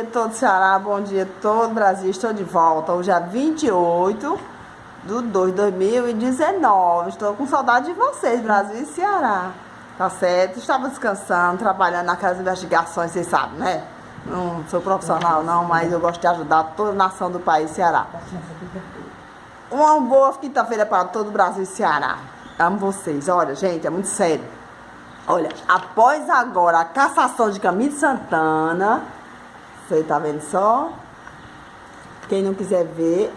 dia todo Ceará, bom dia todo Brasil. Estou de volta. Hoje é 28/2/2019. Estou com saudade de vocês, Brasil e Ceará. Tá certo? Estava descansando, trabalhando naquelas investigações, vocês sabem, né? Não sou profissional não, mas eu gosto de ajudar toda a nação do país, Ceará. Uma boa quinta-feira para todo o Brasil e Ceará. Amo vocês. Olha, gente, é muito sério. Olha, após agora a cassação de Camilo Santana, você tá vendo só? Quem não quiser ver,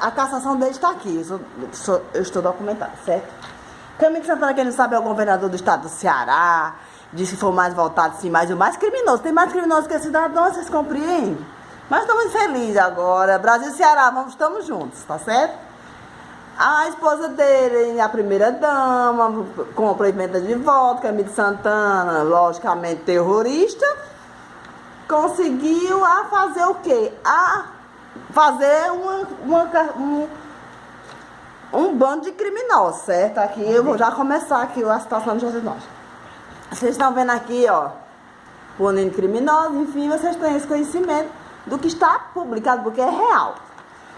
a cassação dele está aqui. Eu estou documentado, certo? Camilo Santana, quem não sabe, é o governador do estado do Ceará. Disse que foi o mais voltado, sim, mas o mais criminoso. Tem mais criminoso que cidadão, vocês compreendem? Mas estou muito feliz agora. Brasil e Ceará, estamos juntos, tá certo? A esposa dele, a primeira-dama, com a proibimento de voto, Camilo Santana, logicamente terrorista, conseguiu fazer o quê? A fazer um bando de criminosos, certo? Aqui eu vou já começar aqui a situação de José Norte. Vocês estão vendo aqui, ó, punindo criminosos, enfim, vocês têm esse conhecimento do que está publicado, porque é real.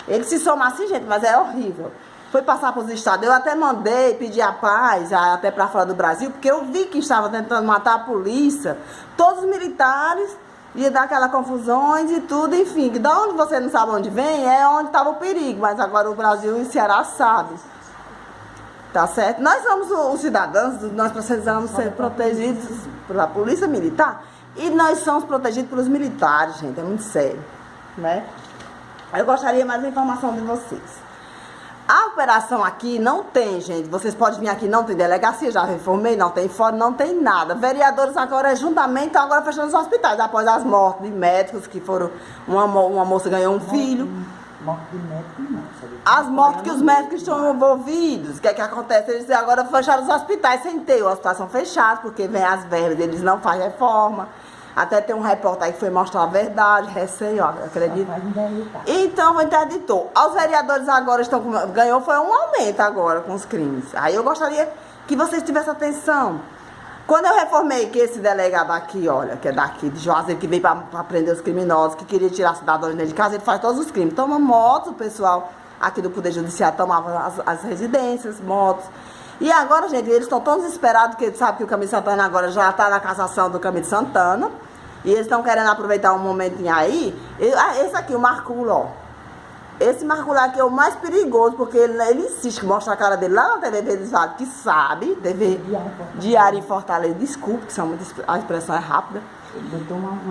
Ele se soma assim, gente, mas é horrível. Foi passar para os estados. Eu até mandei pedir a paz, até para fora do Brasil, porque eu vi que estava tentando matar a polícia. Todos os militares, ia dar aquelas confusões e tudo, enfim. Que da onde você não sabe onde vem, é onde estava o perigo. Mas agora o Brasil e o Ceará sabem. Tá certo? Nós somos os cidadãos, nós precisamos ser protegidos pela polícia militar. E nós somos protegidos pelos militares, gente. É muito sério, né? Eu gostaria mais de informação de vocês. A operação aqui não tem, gente. Vocês podem vir aqui, não tem delegacia, já reformei, não tem fórum, não tem nada. Vereadores agora, juntamente, estão agora fechando os hospitais, após as mortes de médicos, que foram... Uma moça ganhou um filho. Morte de médico, não. As mortes que os médicos estão envolvidos. O que é que acontece? Eles agora fecharam os hospitais sem ter. Os hospitais são fechados, porque vem as verbas, eles não fazem reforma. Até tem um repórter aí que foi mostrar a verdade, recém, ó, acredito. Então, o interditor. Os vereadores agora ganhou, foi um aumento agora com os crimes. Aí eu gostaria que vocês tivessem atenção. Quando eu reformei que esse delegado aqui, olha, que é daqui de Juazeiro, que veio para prender os criminosos, que queria tirar cidadãos dentro de casa, ele faz todos os crimes. Toma motos, o pessoal aqui do Poder Judiciário tomava as residências, motos. E agora, gente, eles estão tão desesperados que eles sabem que o Camilo Santana agora já está na cassação do Camilo Santana. E eles estão querendo aproveitar um momentinho aí. Esse aqui, o Marculo, ó. Esse Marculo aqui é o mais perigoso, porque ele insiste que mostra a cara dele lá na TV Verdes Vale, que sabe, TV Diário em Fortaleza, desculpe, que a expressão é rápida.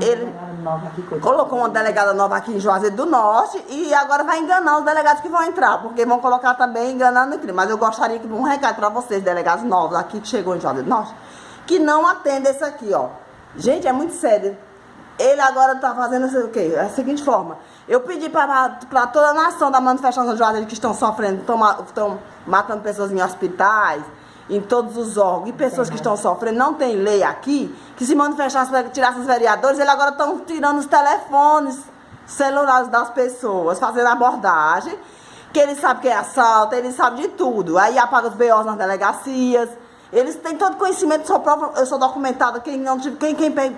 Ele nova aqui, colocou uma delegada nova aqui em Juazeiro do Norte e agora vai enganar os delegados que vão entrar, porque vão colocar também enganando o crime. Mas eu gostaria que um recado para vocês, delegados novos aqui que chegou em Juazeiro do Norte, que não atendem esse aqui, ó. Gente, é muito sério. Ele agora tá fazendo o quê? Da seguinte forma. Eu pedi para toda a nação da manifestação de Juazeiro que estão sofrendo, estão matando pessoas em hospitais, em todos os órgãos, e pessoas que estão sofrendo, não tem lei aqui, que se manifestasse para tirar os vereadores, eles agora estão tirando os telefones celulares das pessoas, fazendo abordagem, que eles sabem que é assalto, eles sabem de tudo. Aí apaga os BOs nas delegacias. Eles têm todo conhecimento, eu sou documentada. Quem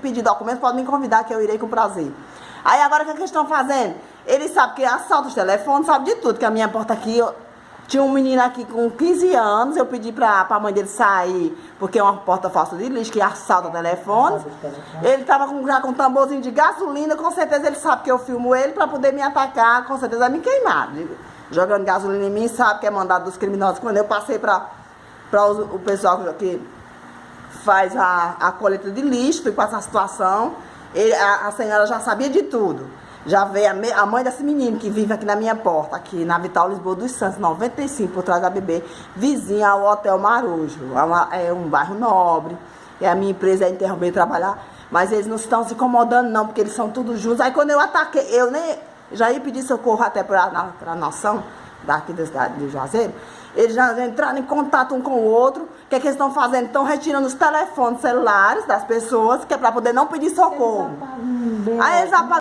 pedir documento pode me convidar, que eu irei com prazer. Aí agora o que eles estão fazendo? Eles sabem que assalta os telefones, sabem de tudo. Que a minha porta aqui, tinha um menino aqui com 15 anos, eu pedi pra mãe dele sair, porque é uma porta falsa de lixo, que assalta telefones. Ele estava já com um tamborzinho de gasolina, com certeza ele sabe que eu filmo ele para poder me atacar, com certeza vai me queimar. Jogando gasolina em mim, sabe que é mandado dos criminosos. Quando eu passei para o pessoal que faz a coleta de lixo, fui com essa situação, a senhora já sabia de tudo. Já veio a mãe desse menino que vive aqui na minha porta, aqui na Vital Lisboa dos Santos, 95, por trás da BB, vizinha ao Hotel Marujo. É um bairro nobre, e a minha empresa é interromper trabalhar, mas eles não estão se incomodando não, porque eles são todos juntos. Aí quando eu ataquei, eu nem já ia pedir socorro até para a nação daqui da cidade de Juazeiro. Eles já entraram em contato um com o outro. O que é que eles estão fazendo? Estão retirando os telefones celulares das pessoas, que é para poder não pedir socorro. Aí eles apagam.